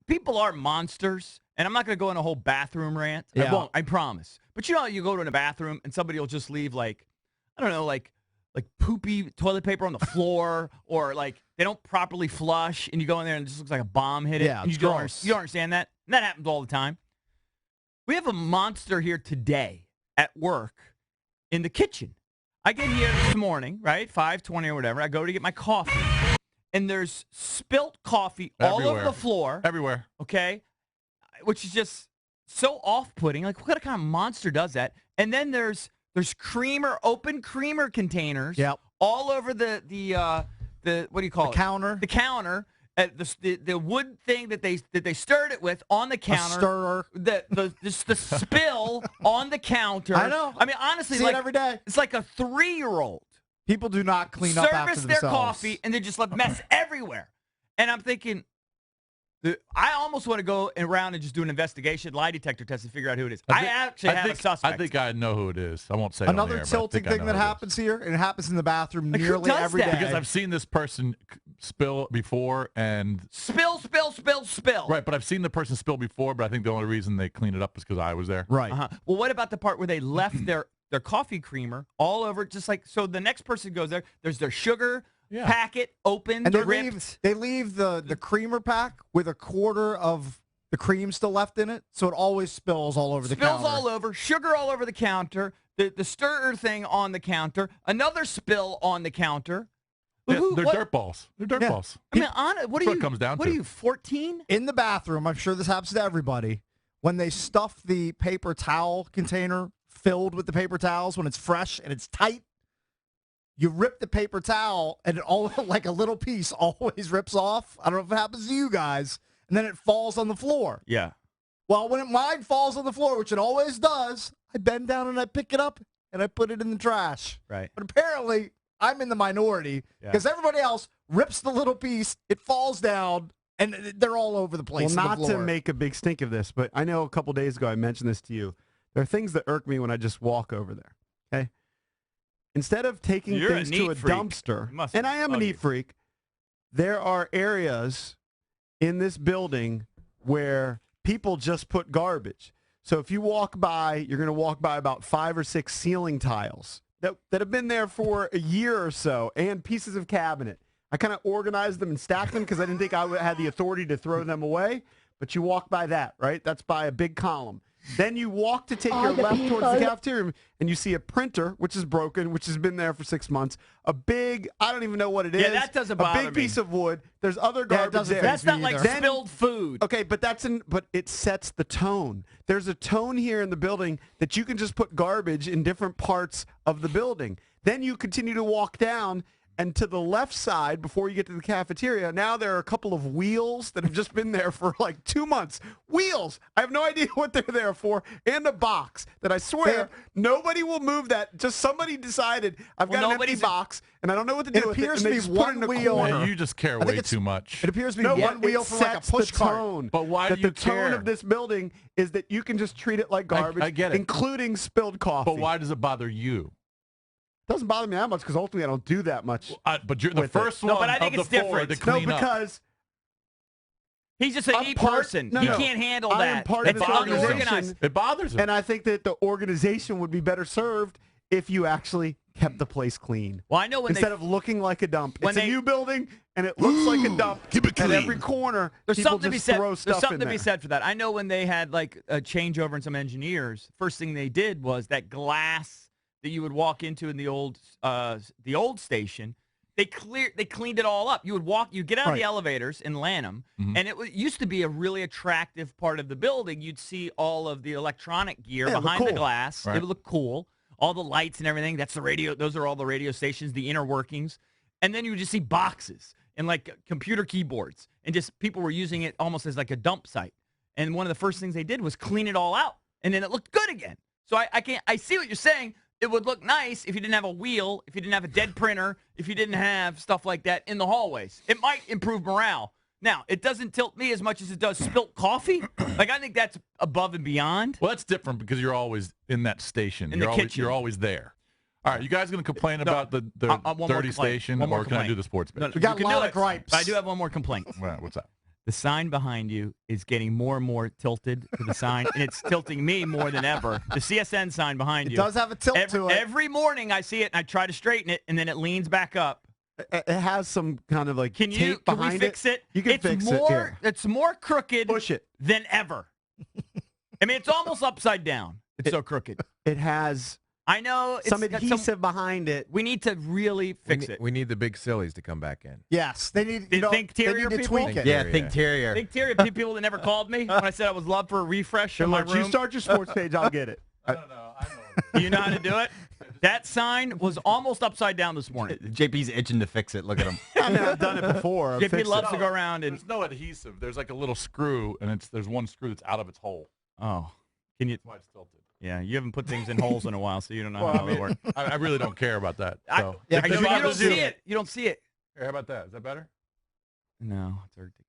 people are monsters, and I'm not going to go in a whole bathroom rant. Yeah. I won't, I promise. But you know, you go to a bathroom and somebody will just leave like, I don't know, like poopy toilet paper on the floor, or like they don't properly flush, and you go in there and it just looks like a bomb hit it. Yeah, and you don't understand that. And that happens all the time. We have a monster here today at work in the kitchen. I get here this morning, right, 5:20 or whatever. I go to get my coffee, and there's spilt coffee all over the floor. Everywhere. Okay, which is just so off-putting. Like, what kind of monster does that? And then there's open creamer containers all over the what do you call it? Counter. The counter. The wood thing that they stirred it with on the counter. A stirrer. The spill on the counter. I know. I mean, honestly, See like it every day. it's like a 3-year-old. People do not clean up after Service their themselves. coffee, and they just let mess everywhere. And I'm thinking, I almost want to go around and just do an investigation, lie detector test, and figure out who it is. I actually have a suspect. I think I know who it is. I won't say it on the Another air, tilting thing that happens here, and it happens in the bathroom nearly every day. Because I've seen this person spill before and spill. Right, but I've seen the person spill before, but I think the only reason they cleaned it up is because I was there. Right. Well, what about the part where they left their coffee creamer all over, just like, so the next person goes there, there's their sugar packet open, and ripped. they leave the creamer pack with a quarter of the cream still left in it, so it always spills all over the counter. Spills all over, sugar all over the counter, the stirrer thing on the counter, another spill on the counter. They're dirt balls. They're dirt balls. I mean, what are you? It comes down what to. are you, 14? In the bathroom, I'm sure this happens to everybody, when they stuff the paper towel container filled with the paper towels when it's fresh and it's tight, you rip the paper towel and it all, like a little piece, always rips off. I don't know if it happens to you guys, and then it falls on the floor. Yeah. Well, when mine falls on the floor, which it always does, I bend down and I pick it up and I put it in the trash. Right. But apparently, I'm in the minority because everybody else rips the little piece, it falls down, and they're all over the place. Well, on the not floor. to make a big stink of this, but I know a couple days ago I mentioned this to you. There are things that irk me when I just walk over there. Okay. Instead of taking things to a dumpster, and I am a neat freak, there are areas in this building where people just put garbage. So if you walk by, you're going to walk by about 5 or 6 ceiling tiles that have been there for a year or so, and pieces of cabinet. I kind of organized them and stacked them because I didn't think I had the authority to throw them away. But you walk by that, right? That's by a big column. Then you walk to take your left towards the cafeteria, and you see a printer, which is broken, which has been there for 6 months. A big, I don't even know what it is. Yeah, that doesn't bother me. A big piece of wood. There's other garbage there. That's not like spilled food. Okay, but but it sets the tone. There's a tone here in the building that you can just put garbage in different parts of the building. Then you continue to walk down, and to the left side, before you get to the cafeteria, now there are a couple of wheels that have just been there for like 2 months. Wheels! I have no idea what they're there for. And a box that I swear nobody will move that. Just somebody decided, I've got an empty box, and I don't know what to do with it. Appears And to they be just put it in one a wheel. corner. Man, you just care way too much. It appears to be one wheel for like a push cart. But why do you the tone care? of this building is that you can just treat it like garbage, I get it. including spilled coffee. But why does it bother you? Doesn't bother me that much because ultimately I don't do that much. But you're the with first it. one No, but I think of it's the 4 different. to clean No, up. because He's just a neat person. No, he no. can't handle I am that. part of It's this organization. unorganized. It bothers him. And I think that the organization would be better served if you actually kept the place clean. Well, I know when instead of looking like a dump. when It's a new building, and it looks like a dump. keep it At clean. every corner, There's people something to be just said. throw There's stuff something in to there. be said for that. I know when they had like a changeover in some engineers, first thing they did was that glass that you would walk into in the old station. They cleaned it all up. You get out of the elevators in Lanham, and it used to be a really attractive part of the building. You'd see all of the electronic gear behind the glass. Right. It would look cool. All the lights and everything. That's the radio. Those are all the radio stations, the inner workings. And then you would just see boxes and like computer keyboards, and just people were using it almost as like a dump site. And one of the first things they did was clean it all out, and then it looked good again. So I see what you're saying. It would look nice if you didn't have a wheel, if you didn't have a dead printer, if you didn't have stuff like that in the hallways. It might improve morale. Now, it doesn't tilt me as much as it does spilt coffee. Like, I think that's above and beyond. Well, that's different because you're always in that station. In the kitchen. You're always there. All right, you guys going to complain about the one more dirty complaint. station, One more or can I complaint. do the sports No, bet? We got you a can lot do of it. gripes. But I do have one more complaint. Well, what's that? The sign behind you is getting more and more tilted to the sign, and it's tilting me more than ever. The CSN sign behind you. It does have a tilt to it. Every morning I see it, and I try to straighten it, and then it leans back up. It has some kind of like tape behind Can we fix it? You can fix it. Here. It's more crooked Push it. than ever. I mean, it's almost upside down. It's so crooked. It has... I know some adhesive behind it. We need to really fix it. We need the big sillies to come back in. Yes, they need. Think Terrier they need to people. tweak it. Yeah, think Terrier. Think Terrier people that never called me when I said I was love for a refresh in my room. You start your sports page, I'll get it. I don't know. I know. You know how to do it? That sign was almost upside down this morning. JP's itching to fix it. Look at him. I mean, I've done it before. JP loves to go around and. There's no adhesive. There's like a little screw, and there's one screw that's out of its hole. Oh, can you? That's why it's tilted. Yeah, you haven't put things in holes in a while, so you don't know how they work. I really don't care about that. So. You don't see it. You don't see it. Here, how about that? Is that better? No, it's hard to